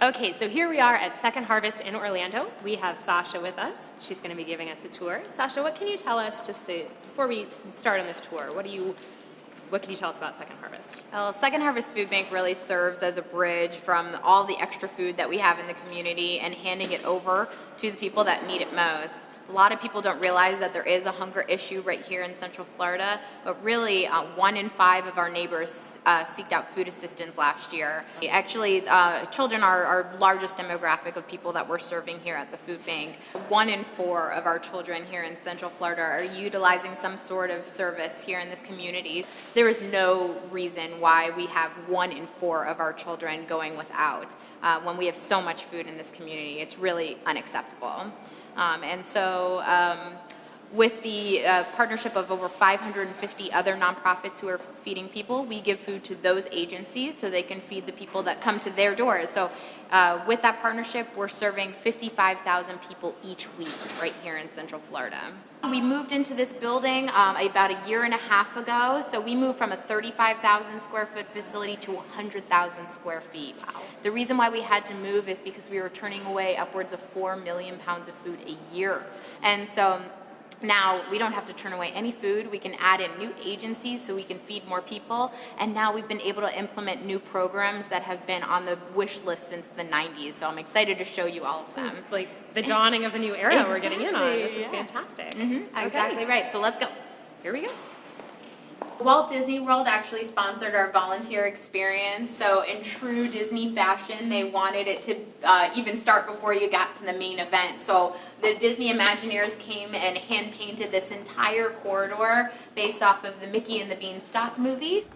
Okay, so here we are at Second Harvest in Orlando. We have Sasha with us. She's going to be giving us a tour. Sasha, what can you tell us before we start on this tour? What can you tell us about Second Harvest? Well, Second Harvest Food Bank really serves as a bridge from all the extra food that we have in the community and handing it over to the people that need it most. A lot of people don't realize that there is a hunger issue right here in Central Florida, but really 1 in 5 of our neighbors seeked out food assistance last year. Actually, children are our largest demographic of people that we're serving here at the food bank. 1 in 4 of our children here in Central Florida are utilizing some sort of service here in this community. There is no reason why we have 1 in 4 of our children going without when we have so much food in this community. It's really unacceptable. With the partnership of over 550 other nonprofits who are feeding people, we give food to those agencies so they can feed the people that come to their doors. So with that partnership, we're serving 55,000 people each week right here in Central Florida. We moved into this building about a year and a half ago. So we moved from a 35,000 square foot facility to 100,000 square feet. Wow. The reason why we had to move is because we were turning away upwards of 4 million pounds of food a year. And so now we don't have to turn away any food. We can add in new agencies so we can feed more people. And now we've been able to implement new programs that have been on the wish list since the 90s. So I'm excited to show you all of them. This is like the dawning of the new era we're getting in on. This is fantastic. Exactly right. So let's go. Here we go. Walt Disney World actually sponsored our volunteer experience, so in true Disney fashion, they wanted it to even start before you got to the main event. So the Disney Imagineers came and hand-painted this entire corridor based off of the Mickey and the Beanstalk movies.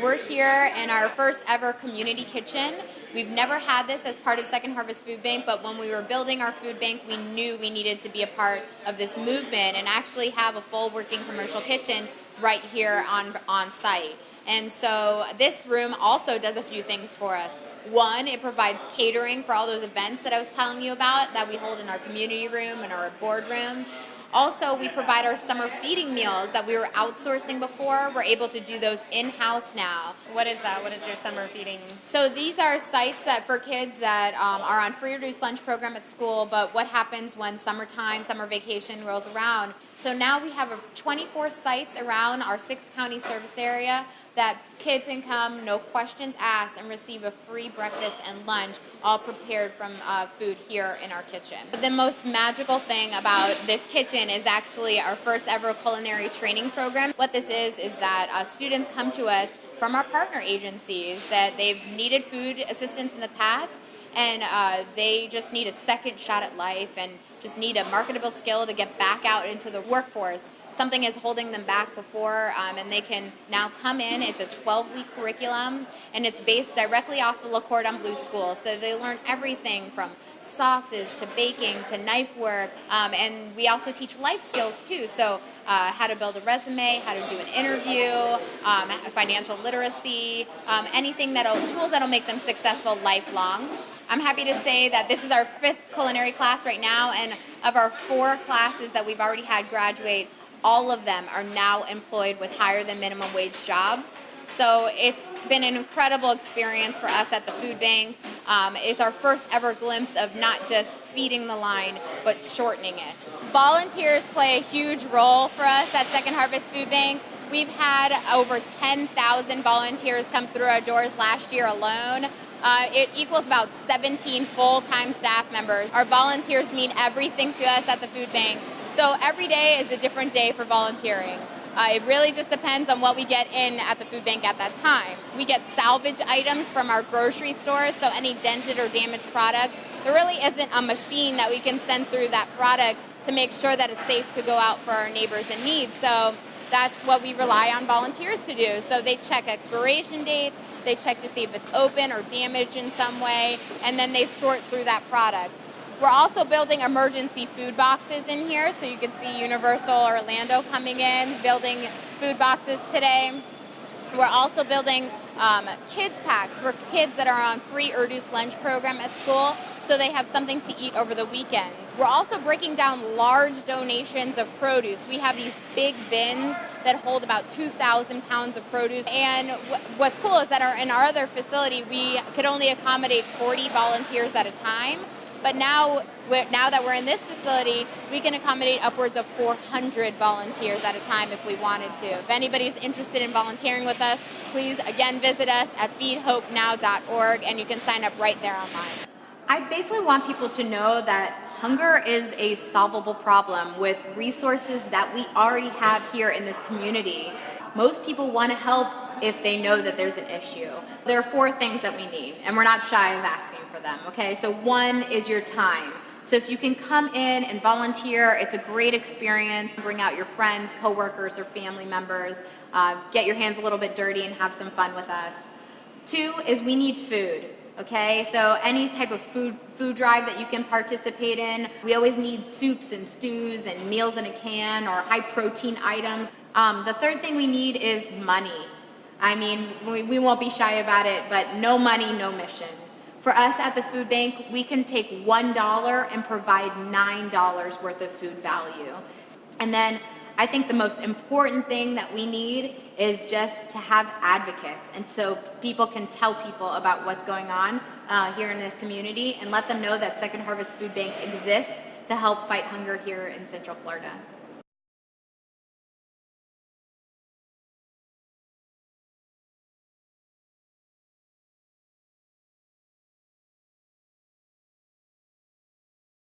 We're here in our first ever community kitchen. We've never had this as part of Second Harvest Food Bank, but when we were building our food bank, we knew we needed to be a part of this movement and actually have a full working commercial kitchen right here on site. And so this room also does a few things for us. One, it provides catering for all those events that I was telling you about that we hold in our community room and our boardroom. Also, we provide our summer feeding meals that we were outsourcing before. We're able to do those in-house now. What is that? What is your summer feeding? So these are sites that for kids that are on free reduced lunch program at school, but what happens when summertime, summer vacation rolls around? So now we have 24 sites around our 6-county service area that kids can come, no questions asked, and receive a free breakfast and lunch, all prepared from food here in our kitchen. The most magical thing about this kitchen is actually our first ever culinary training program. What this is that students come to us from our partner agencies that they've needed food assistance in the past, and they just need a second shot at life and just need a marketable skill to get back out into the workforce. Something is holding them back before, and they can now come in. It's a 12-week curriculum, and it's based directly off of La Cordon Bleu School. So they learn everything from sauces to baking to knife work, and we also teach life skills too. So how to build a resume, how to do an interview, financial literacy, tools that'll make them successful lifelong. I'm happy to say that this is our 5th culinary class right now, and of our 4 classes that we've already had graduate, all of them are now employed with higher than minimum wage jobs. So it's been an incredible experience for us at the food bank. It's our first ever glimpse of not just feeding the line, but shortening it. Volunteers play a huge role for us at Second Harvest Food Bank. We've had over 10,000 volunteers come through our doors last year alone. It equals about 17 full-time staff members. Our volunteers mean everything to us at the food bank. So every day is a different day for volunteering. It really just depends on what we get in at the food bank at that time. We get salvage items from our grocery stores, so any dented or damaged product. There really isn't a machine that we can send through that product to make sure that it's safe to go out for our neighbors in need. So that's what we rely on volunteers to do. So they check expiration dates, they check to see if it's open or damaged in some way, and then they sort through that product. We're also building emergency food boxes in here, so you can see Universal Orlando coming in, building food boxes today. We're also building kids packs for kids that are on free or reduced lunch program at school, so they have something to eat over the weekend. We're also breaking down large donations of produce. We have these big bins that hold about 2,000 pounds of produce. And what's cool is that in our other facility, we could only accommodate 40 volunteers at a time. But now that we're in this facility, we can accommodate upwards of 400 volunteers at a time if we wanted to. If anybody's interested in volunteering with us, please again visit us at feedhopenow.org, and you can sign up right there online. I basically want people to know that hunger is a solvable problem with resources that we already have here in this community. Most people want to help if they know that there's an issue. There are 4 things that we need, and we're not shy of asking for them, okay? So 1 is your time. So if you can come in and volunteer, it's a great experience. Bring out your friends, coworkers, or family members. Get your hands a little bit dirty and have some fun with us. 2 is we need food. Okay, so any type of food drive that you can participate in. We always need soups and stews and meals in a can or high protein items. The 3rd thing we need is money. I mean, we won't be shy about it, but no money, no mission. For us at the food bank, we can take $1 and provide $9 worth of food value. And then I think the most important thing that we need is just to have advocates, and so people can tell people about what's going on here in this community and let them know that Second Harvest Food Bank exists to help fight hunger here in Central Florida.